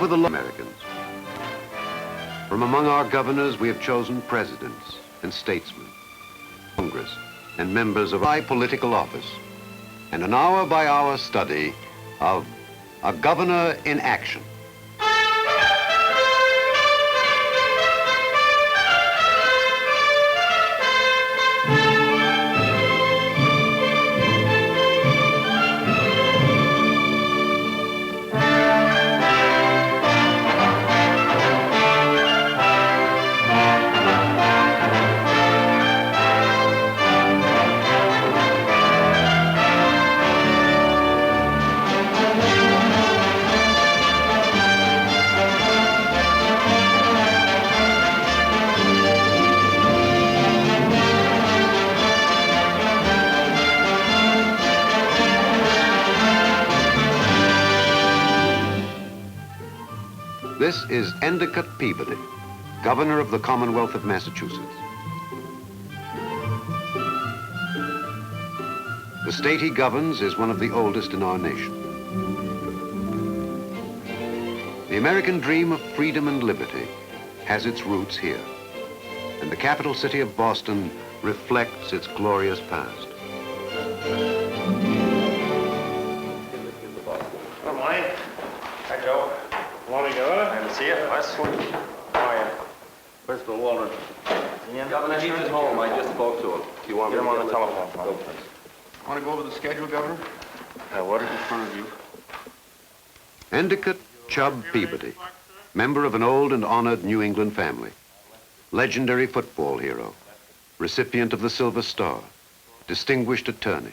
over the Americans. From among our governors, we have chosen presidents and statesmen, Congress, and members of high political office, and an hour-by-hour study of a governor in action. This is Endicott Peabody, Governor of the Commonwealth of Massachusetts. The state he governs is one of the oldest in our nation. The American dream of freedom and liberty has its roots here, and the capital city of Boston reflects its glorious past. Good morning. Hi, Joe. Morning, Governor. Nice to see you. Wes. How are you? Principal Waldron. Governor, he's at home. I just spoke to him. Do you want Get me him to on the telephone, Go, please. please. Want to go over the schedule, Governor? What? In front of you. Endicott Chubb Peabody, member of an old and honored New England family, legendary football hero, recipient of the Silver Star, distinguished attorney,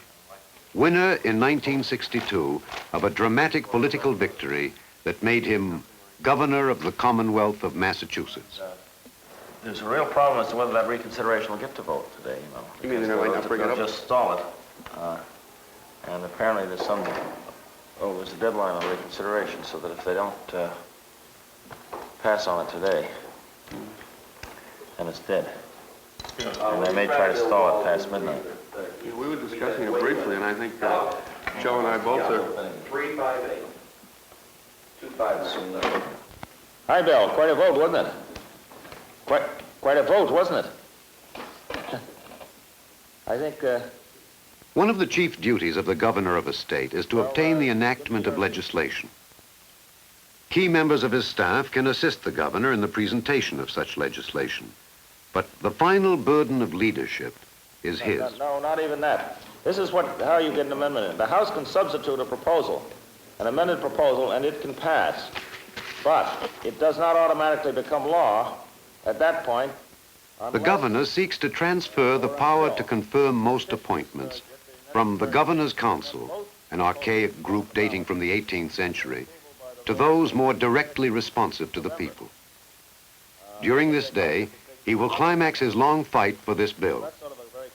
winner in 1962 of a dramatic political victory that made him Governor of the Commonwealth of Massachusetts. There's a real problem as to whether that reconsideration will get to vote today, you know. You mean they might not bring it They'll up? just stall it. And apparently there's there's a deadline on reconsideration, so that if they don't pass on it today, then it's dead. And they may try to stall it past midnight. Yeah, we were discussing it briefly, and I think Joe and I both are... 358. 256. Hi, Bill. Quite a vote, wasn't it? Quite a vote, wasn't it? I think... One of the chief duties of the governor of a state is to obtain the enactment of legislation. Key members of his staff can assist the governor in the presentation of such legislation, but the final burden of leadership is his. No, not even that. This is how you get an amendment in. The House can substitute a proposal, an amended proposal, and it can pass. But it does not automatically become law at that point. The governor seeks to transfer the power to confirm most appointments from the governor's council, an archaic group dating from the 18th century, to those more directly responsive to the people. During this day, he will climax his long fight for this bill,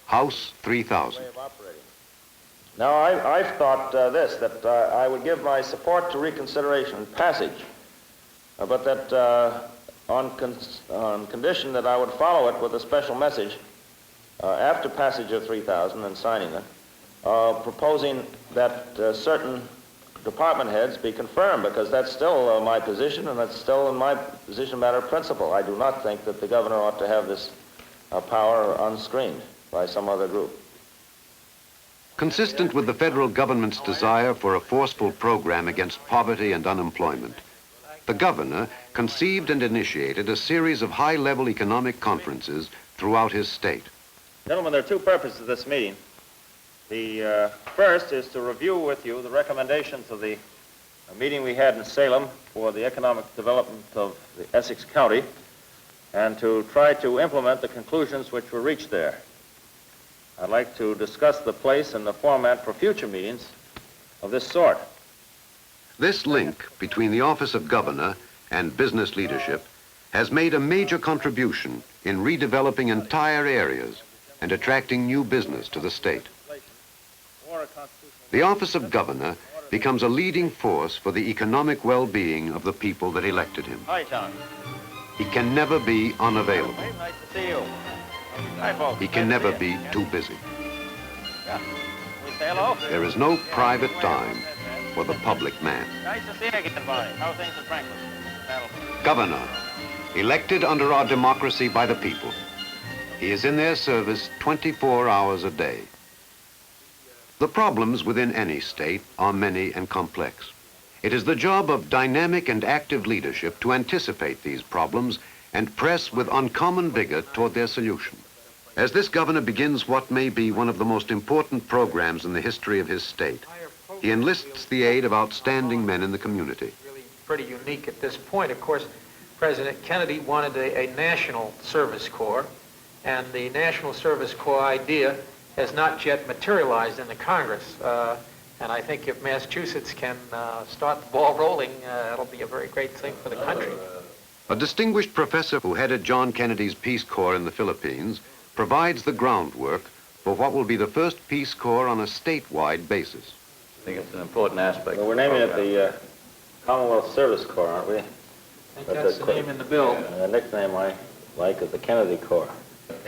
House 3000. Now, I've thought that I would give my support to reconsideration and passage, but that on condition that I would follow it with a special message after passage of 3000 and signing it, proposing that certain department heads be confirmed, because that's still my position, and that's still in my position matter of principle. I do not think that the governor ought to have this power unscreened by some other group. Consistent with the federal government's desire for a forceful program against poverty and unemployment, the governor conceived and initiated a series of high-level economic conferences throughout his state. Gentlemen, there are two purposes of this meeting. The first is to review with you the recommendations of the meeting we had in Salem for the economic development of the Essex County, and to try to implement the conclusions which were reached there. I'd like to discuss the place and the format for future meetings of this sort. This link between the office of governor and business leadership has made a major contribution in redeveloping entire areas and attracting new business to the state. The office of governor becomes a leading force for the economic well-being of the people that elected him. Hi, Tom. He can never be unavailable. Hey, nice to see you. Hi, folks. He can never be too busy. Yeah. We say hello? There is no private time for the public man. Nice to see you again, Bonnie. How are things at Franklin? Governor, elected under our democracy by the people. He is in their service 24 hours a day. The problems within any state are many and complex. It is the job of dynamic and active leadership to anticipate these problems and press with uncommon vigor toward their solution. As this governor begins what may be one of the most important programs in the history of his state, he enlists the aid of outstanding men in the community. Really pretty unique at this point. Of course, President Kennedy wanted a national service corps, and the National Service Corps idea has not yet materialized in the Congress. And I think if Massachusetts can start the ball rolling, it'll be a very great thing for the country. A distinguished professor who headed John Kennedy's Peace Corps in the Philippines provides the groundwork for what will be the first Peace Corps on a statewide basis. I think it's an important aspect. Well, we're naming it the Commonwealth Service Corps, aren't we? I think that's the name in the bill. The nickname I like is the Kennedy Corps.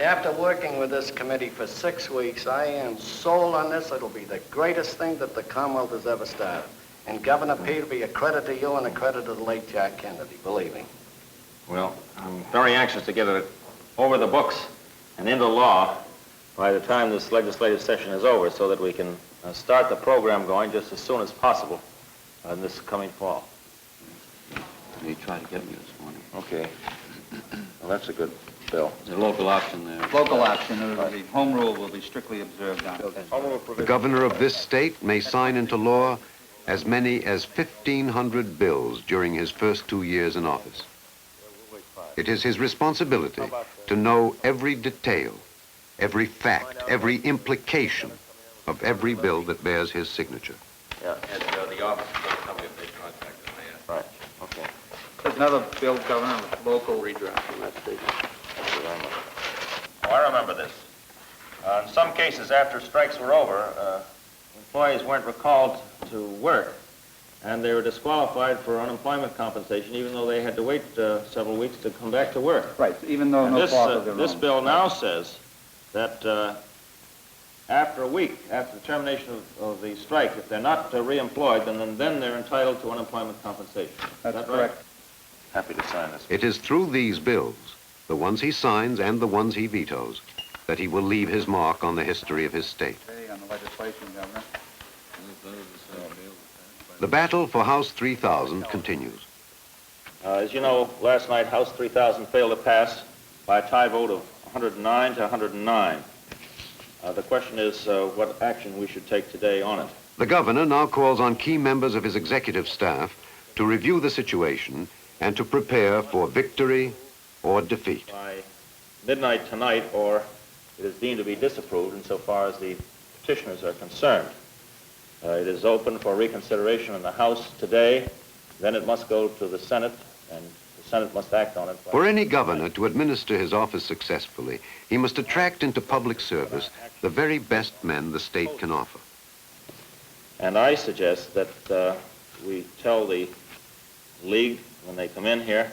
After working with this committee for 6 weeks, I am sold on this. It'll be the greatest thing that the Commonwealth has ever started. And Governor Peabody, a credit to you and a credit to the late Jack Kennedy, believe me. Well, I'm very anxious to get it over the books and into law by the time this legislative session is over so that we can start the program going just as soon as possible this coming fall. He tried to get me this morning. Okay. Well, that's a good bill. There's a local option there. Local option, the home rule will be strictly observed on. The governor of this state may sign into law as many as 1,500 bills during his first 2 years in office. It is his responsibility to know every detail, every fact, every implication of every bill that bears his signature. Yeah. And the office is going to tell me if they contact them. Right. Okay. There's another bill, Governor, with local Redraft. Thank you very much. Oh, I remember this. In some cases, after strikes were over, employees weren't recalled to work, and they were disqualified for unemployment compensation, even though they had to wait several weeks to come back to work. Right, even though And no this, fault of their this own. bill now says that after a week, after the termination of the strike, if they're not reemployed, then they're entitled to unemployment compensation. That's Is that correct. Right? Happy to sign this. It is through these bills, the ones he signs and the ones he vetoes, that he will leave his mark on the history of his state. Okay, on the legislation, Governor. The battle for House 3000 continues. As you know, last night House 3000 failed to pass by a tie vote of 109 to 109. The question is what action we should take today on it. The governor now calls on key members of his executive staff to review the situation and to prepare for victory or defeat. By midnight tonight, or it is deemed to be disapproved insofar as the petitioners are concerned. It is open for reconsideration in the House today. Then it must go to the Senate, and the Senate must act on it. For any governor to administer his office successfully, he must attract into public service the very best men the state can offer. And I suggest that we tell the League when they come in here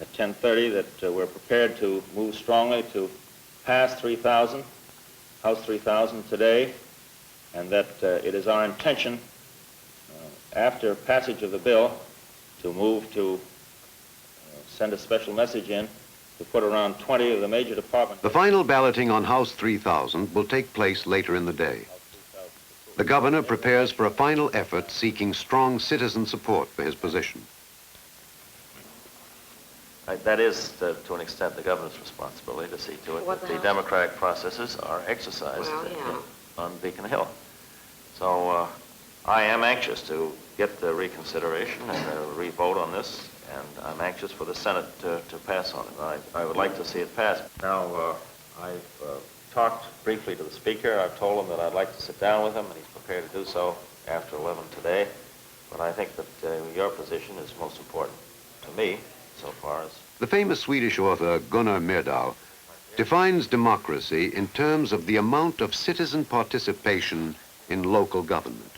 at 10:30 that we're prepared to move strongly to pass 3000, House 3000 today, and that it is our intention, after passage of the bill, to move to send a special message in to put around 20 of the major departments. The final balloting on House 3000 will take place later in the day. The governor prepares for a final effort seeking strong citizen support for his position. That is, to an extent, the governor's responsibility to see to it that the democratic processes are exercised on Beacon Hill. So I am anxious to get the reconsideration and a re-vote on this, and I'm anxious for the Senate to pass on it. I would like to see it passed. Now, I've talked briefly to the Speaker. I've told him that I'd like to sit down with him, and he's prepared to do so after 11 today. But I think that your position is most important to me, so far as... The famous Swedish author Gunnar Myrdal defines democracy in terms of the amount of citizen participation in local government.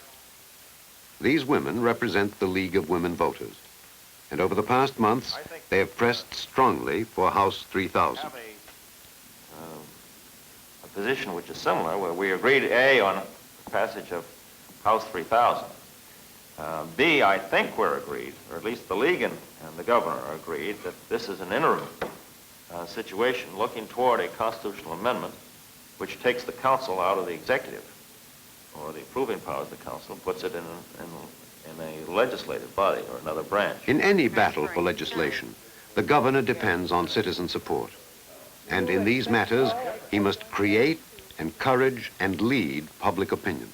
These women represent the League of Women Voters, and over the past months, they have pressed strongly for House 3000. A position which is similar, where we agreed, A, on passage of House 3000, B, I think we're agreed, or at least the League and the governor are agreed, that this is an interim situation looking toward a constitutional amendment which takes the council out of the executive, or the approving powers of the council, puts it in a legislative body or another branch. In any battle for legislation, the governor depends on citizen support. And in these matters, he must create, encourage, and lead public opinion.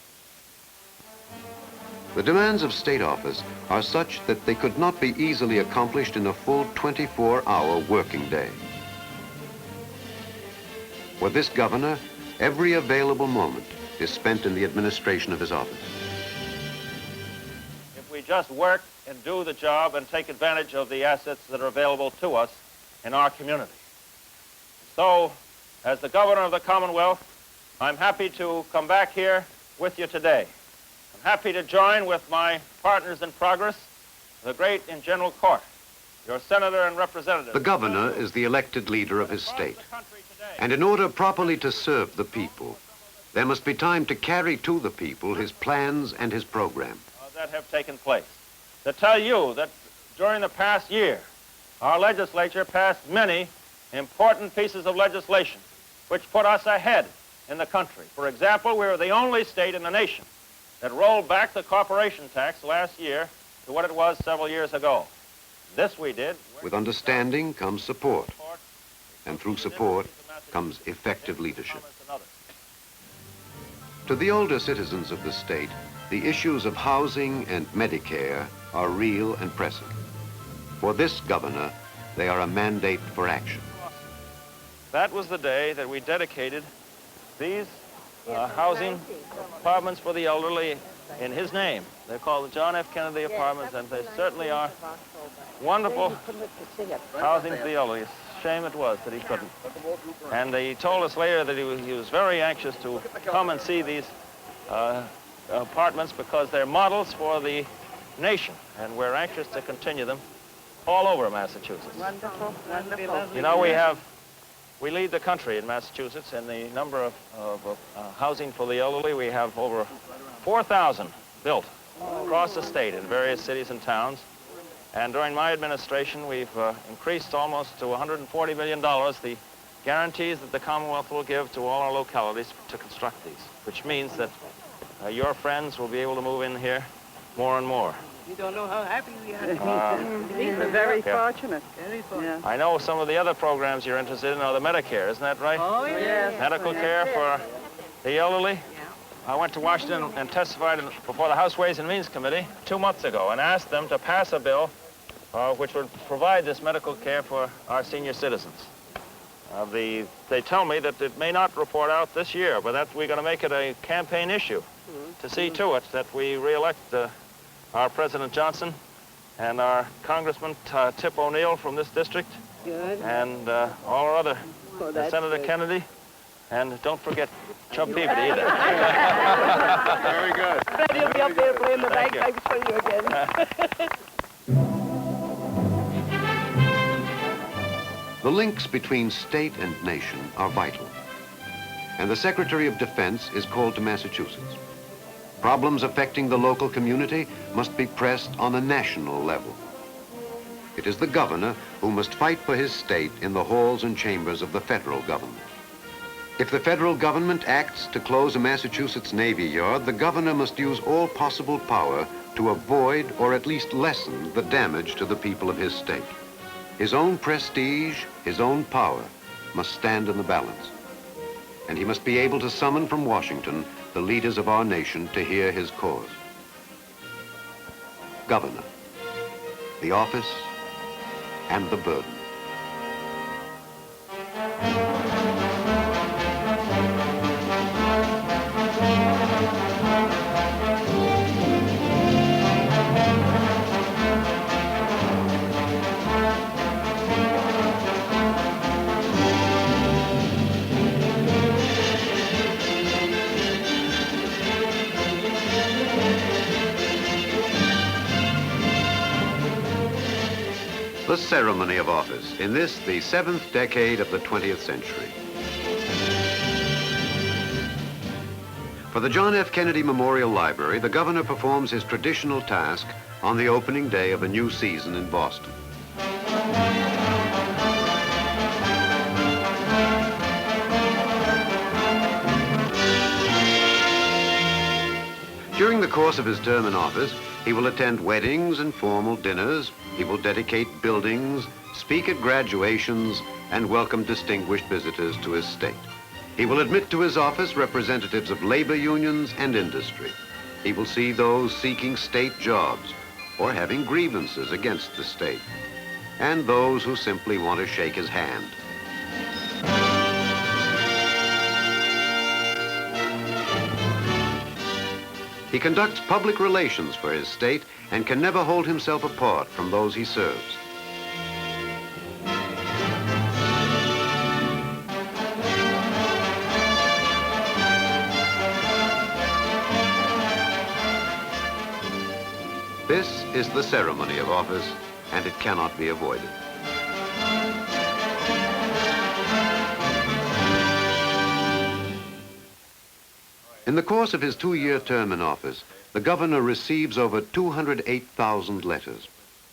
The demands of state office are such that they could not be easily accomplished in a full 24-hour working day. For this governor, every available moment is spent in the administration of his office. If we just work and do the job and take advantage of the assets that are available to us in our community. So, as the governor of the Commonwealth, I'm happy to come back here with you today. I'm happy to join with my partners in progress, the great and general court, your senator and representative. The governor is the elected leader of his state. And in order properly to serve the people, there must be time to carry to the people his plans and his program. That have taken place. To tell you that during the past year, our legislature passed many important pieces of legislation which put us ahead in the country. For example, we were the only state in the nation that rolled back the corporation tax last year to what it was several years ago. This we did. With understanding comes support, and through support comes effective leadership. To the older citizens of the state, the issues of housing and Medicare are real and pressing. For this governor, they are a mandate for action. That was the day that we dedicated these housing apartments for the elderly in his name. They're called the John F. Kennedy Apartments, and they certainly are wonderful housing for the elderly. Shame it was that he couldn't. And he told us later that he was very anxious to come and see these apartments because they're models for the nation, and we're anxious to continue them all over Massachusetts. Wonderful, wonderful. You know, we lead the country in Massachusetts in the number of housing for the elderly. We have over 4,000 built across the state in various cities and towns. And during my administration, we've increased almost to $140 million the guarantees that the Commonwealth will give to all our localities to construct these, which means that your friends will be able to move in here more and more. You don't know how happy we are. We're very fortunate. Very fortunate. I know some of the other programs you're interested in are the Medicare, isn't that right? Oh, yes. Medical care for the elderly. I went to Washington and testified before the House Ways and Means Committee 2 months ago and asked them to pass a bill which would provide this medical care for our senior citizens. They tell me that it may not report out this year, but that we're going to make it a campaign issue to see to it that we re-elect our President Johnson and our Congressman Tip O'Neill from this district. Good. And all our other Senator good. Kennedy. And don't forget Chub Peabody either. Very good. Fred, you'll be up there playing the Thank you. bagpipes for you again. The links between state and nation are vital. And the Secretary of Defense is called to Massachusetts. Problems affecting the local community must be pressed on a national level. It is the governor who must fight for his state in the halls and chambers of the federal government. If the federal government acts to close a Massachusetts Navy Yard, the governor must use all possible power to avoid or at least lessen the damage to the people of his state. His own prestige, his own power must stand in the balance. And he must be able to summon from Washington the leaders of our nation to hear his cause. Governor, the office and the burden. The ceremony of office in this, the 7th decade of the 20th century. For the John F. Kennedy Memorial Library, the governor performs his traditional task on the opening day of a new season in Boston. During the course of his term in office, he will attend weddings and formal dinners. He will dedicate buildings, speak at graduations, and welcome distinguished visitors to his state. He will admit to his office representatives of labor unions and industry. He will see those seeking state jobs or having grievances against the state, and those who simply want to shake his hand. He conducts public relations for his state and can never hold himself apart from those he serves. This is the ceremony of office, and it cannot be avoided. In the course of his 2-year term in office, the governor receives over 208,000 letters,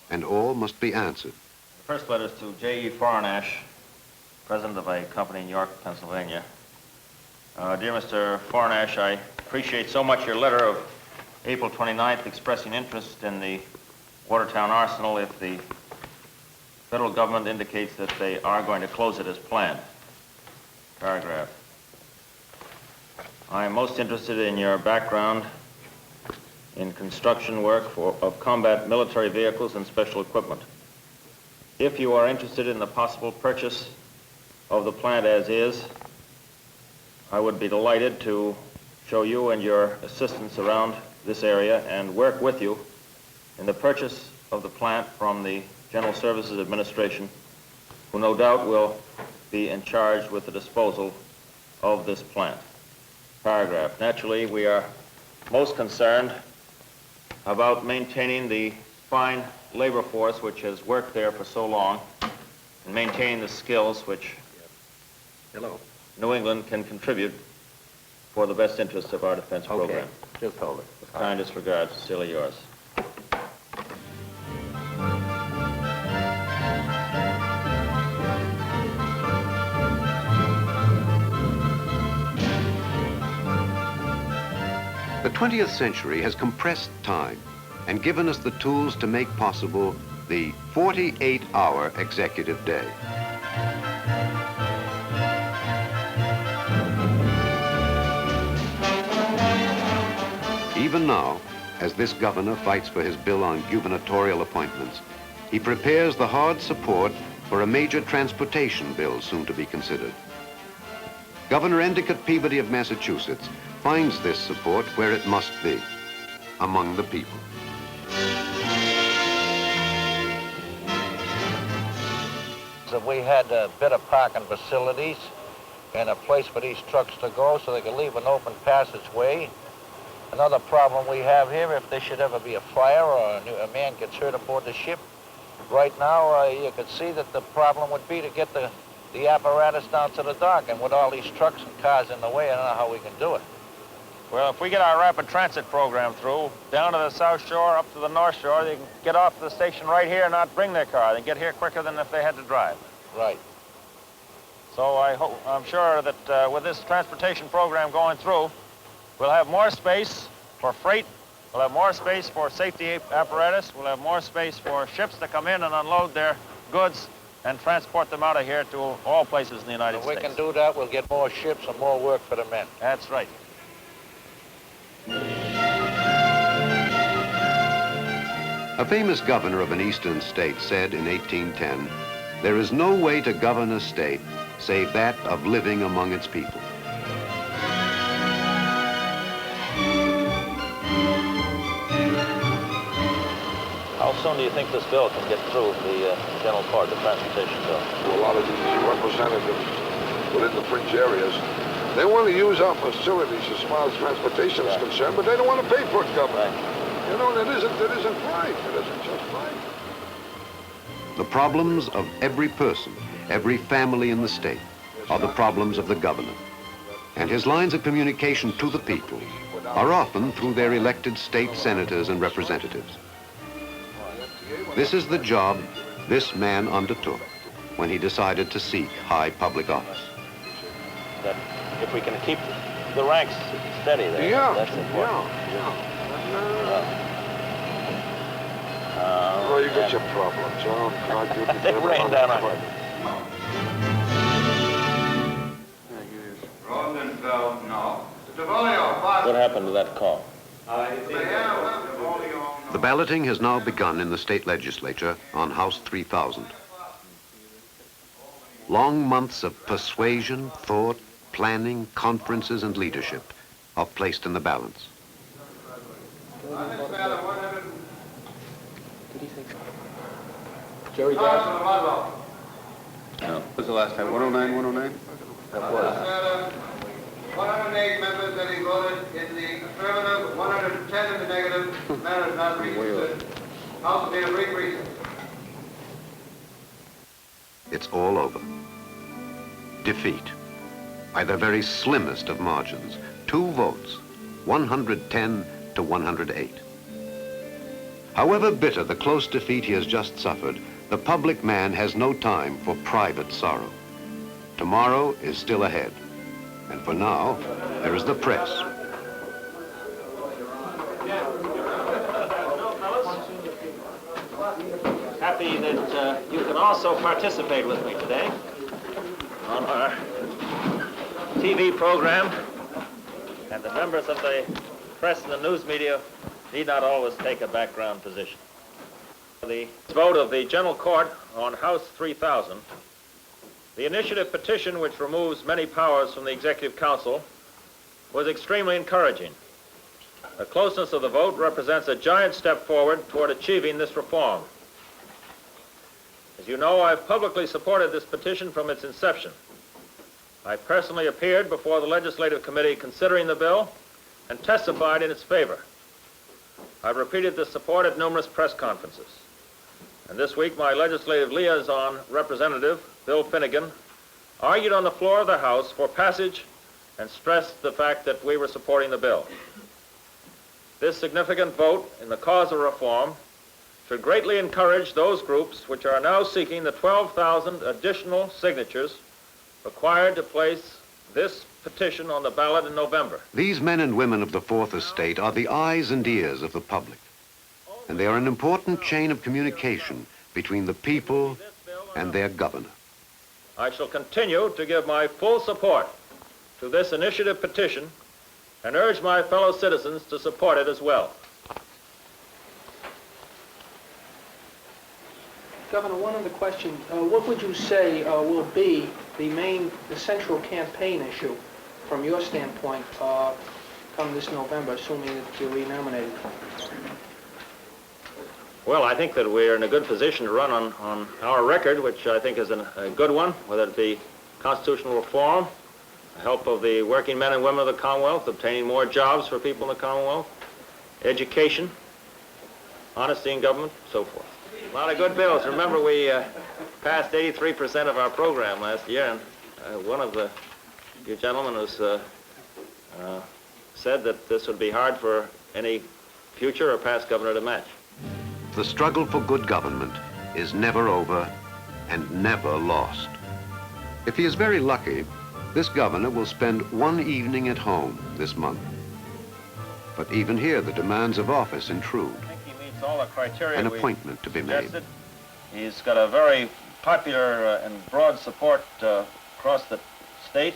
and all must be answered. The first letter is to J.E. Farnash, president of a company in York, Pennsylvania. Dear Mr. Farnash, I appreciate so much your letter of April 29th expressing interest in the Watertown Arsenal if the federal government indicates that they are going to close it as planned. Paragraph. I am most interested in your background in construction work of combat military vehicles and special equipment. If you are interested in the possible purchase of the plant as is, I would be delighted to show you and your assistants around this area and work with you in the purchase of the plant from the General Services Administration, who no doubt will be in charge with the disposal of this plant. Paragraph. Naturally, we are most concerned about maintaining the fine labor force which has worked there for so long and maintaining the skills which New England can contribute for the best interests of our defense program. Just hold it. With kindest regards, sincerely yours. The 20th century has compressed time and given us the tools to make possible the 48-hour executive day. Even now, as this governor fights for his bill on gubernatorial appointments, he prepares the hard support for a major transportation bill soon to be considered. Governor Endicott Peabody of Massachusetts finds this support where it must be, among the people. If we had better parking facilities and a place for these trucks to go so they could leave an open passageway. Another problem we have here, if there should ever be a fire or a man gets hurt aboard the ship, right now you could see that the problem would be to get the apparatus down to the dock, and with all these trucks and cars in the way, I don't know how we can do it. Well, if we get our rapid transit program through, down to the South Shore, up to the North Shore, they can get off the station right here and not bring their car. They can get here quicker than if they had to drive. Right. So I'm sure that with this transportation program going through, we'll have more space for freight, we'll have more space for safety apparatus, we'll have more space for ships to come in and unload their goods and transport them out of here to all places in the United States. If we can do that, we'll get more ships and more work for the men. That's right. A famous governor of an eastern state said in 1810, "There is no way to govern a state save that of living among its people." How soon do you think this bill can get through the general part, the transportation bill? A lot of these representatives within the fringe areas, they want to use our facilities as far as transportation is concerned, but they don't want to pay for it, Governor. Right. You know, that isn't right. It isn't just right. The problems of every person, every family in the state, are the problems of the governor. And his lines of communication to the people are often through their elected state senators and representatives. This is the job this man undertook when he decided to seek high public office. That if we can keep the ranks steady there, that's important. Oh, you got your problems. Oh, God, you They rain down on you. Rosenfeld, no. What happened to that call? The balloting has now begun in the state legislature on House 3000. Long months of persuasion, thought, planning, conferences, and leadership are placed in the balance. Jerry Johnson. What was the last time? 109, 109? That was. 108 members that he voted in the affirmative, 110 in the negative. Matter is not reconsidered. House will be a brief recess. It's all over. Defeat. By the very slimmest of margins. 2 votes, 110 to 108. However bitter the close defeat he has just suffered, the public man has no time for private sorrow. Tomorrow is still ahead. And for now, there is the press. Happy that you can also participate with me today on our TV program, and the members of the press and the news media need not always take a background position. The vote of the General Court on House 3000, the initiative petition, which removes many powers from the Executive Council, was extremely encouraging. The closeness of the vote represents a giant step forward toward achieving this reform. As you know, I've publicly supported this petition from its inception. I personally appeared before the Legislative Committee considering the bill and testified in its favor. I've repeated this support at numerous press conferences. And this week, my legislative liaison representative, Bill Finnegan, argued on the floor of the House for passage and stressed the fact that we were supporting the bill. This significant vote in the cause of reform should greatly encourage those groups which are now seeking the 12,000 additional signatures required to place this petition on the ballot in November. These men and women of the Fourth Estate are the eyes and ears of the public, and they are an important chain of communication between the people and their governor. I shall continue to give my full support to this initiative petition and urge my fellow citizens to support it as well. Governor, one other question. What would you say will be the central campaign issue from your standpoint come this November, assuming that you're renominated? Well, I think that we're in a good position to run on our record, which I think is a good one, whether it be constitutional reform, the help of the working men and women of the Commonwealth, obtaining more jobs for people in the Commonwealth, education, honesty in government, so forth. A lot of good bills. Remember, we passed 83% of our program last year, and one of you gentlemen has said that this would be hard for any future or past governor to match. The struggle for good government is never over and never lost. If he is very lucky, this governor will spend one evening at home this month. But even here, the demands of office intrude. I think he meets all the criteria. An appointment to be made. He's got a very popular and broad support across the state,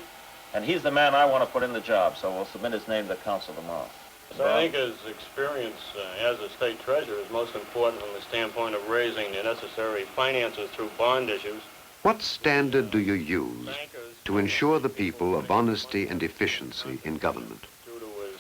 and he's the man I want to put in the job, so we'll submit his name to the council tomorrow. So I think his experience as a state treasurer is most important from the standpoint of raising the necessary finances through bond issues. What standard do you use to ensure the people of honesty and efficiency in government? Due to his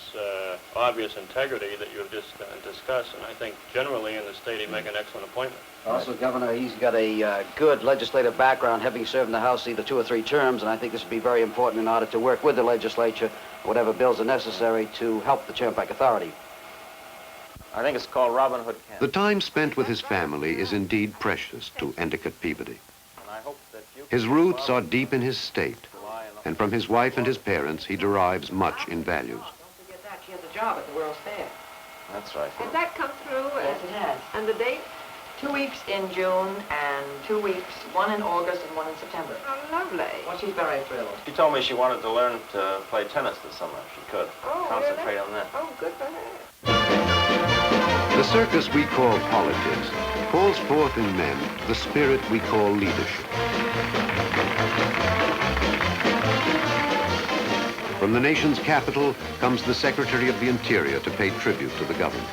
obvious integrity that you've just discussed, and I think generally in the state he'd make an excellent appointment. Also, Governor, he's got a good legislative background, having served in the House either 2 or 3 terms, and I think this would be very important in order to work with the legislature, whatever bills are necessary to help the Turnpike Authority. I think it's called Robin Hood Camp. The time spent with his family is indeed precious to Endicott Peabody. His roots are deep in his state, and from his wife and his parents he derives much in values. Don't forget that. She has a job at the World's Fair. That's right. Has that come through? Yes, it has. And the date? 2 weeks in June and 2 weeks, one in August and one in September. Oh, lovely. Well, she's very thrilled. She told me she wanted to learn to play tennis this summer if she could. Oh, Concentrate really? on that. Oh, good for her. The circus we call politics calls forth in men the spirit we call leadership. From the nation's capital comes the Secretary of the Interior to pay tribute to the government.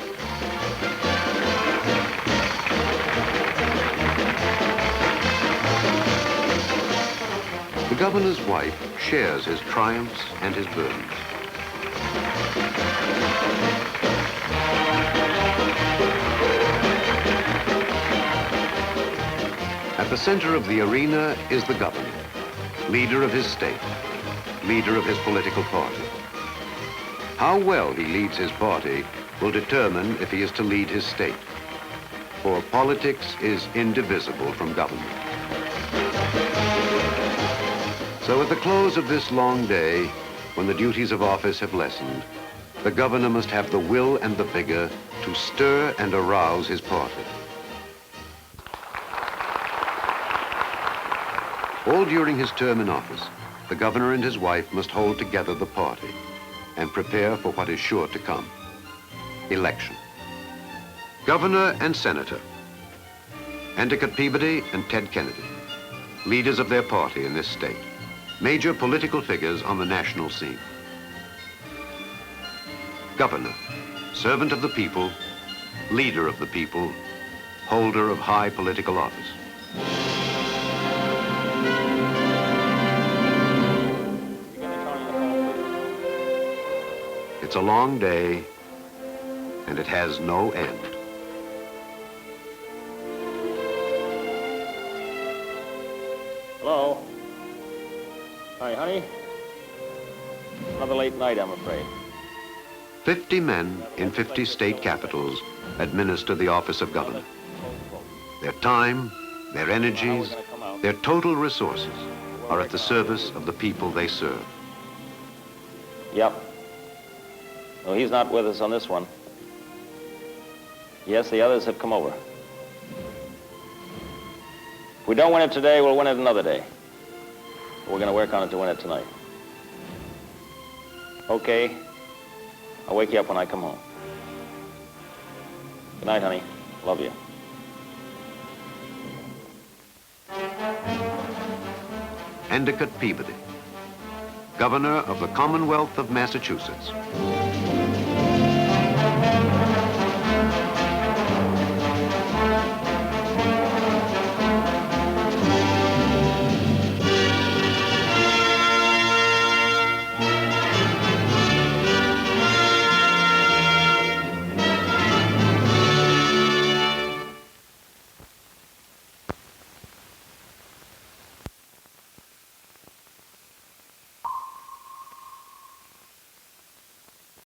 The governor's wife shares his triumphs and his burdens. At the center of the arena is the governor, leader of his state, leader of his political party. How well he leads his party will determine if he is to lead his state, for politics is indivisible from government. So at the close of this long day, when the duties of office have lessened, the governor must have the will and the vigor to stir and arouse his party. All during his term in office, the governor and his wife must hold together the party and prepare for what is sure to come, election. Governor and senator, Endicott Peabody and Ted Kennedy, leaders of their party in this state, major political figures on the national scene. Governor, servant of the people, leader of the people, holder of high political office. It's a long day, and it has no end. Hello? Hi, honey. Another late night, I'm afraid. 50 men in 50 state capitals administer the office of governor. Their time, their energies, their total resources are at the service of the people they serve. Yep. No, he's not with us on this one. Yes, the others have come over. If we don't win it today, we'll win it another day. We're going to work on it to win it tonight. Okay. I'll wake you up when I come home. Good night, honey. Love you. Endicott Peabody, Governor of the Commonwealth of Massachusetts.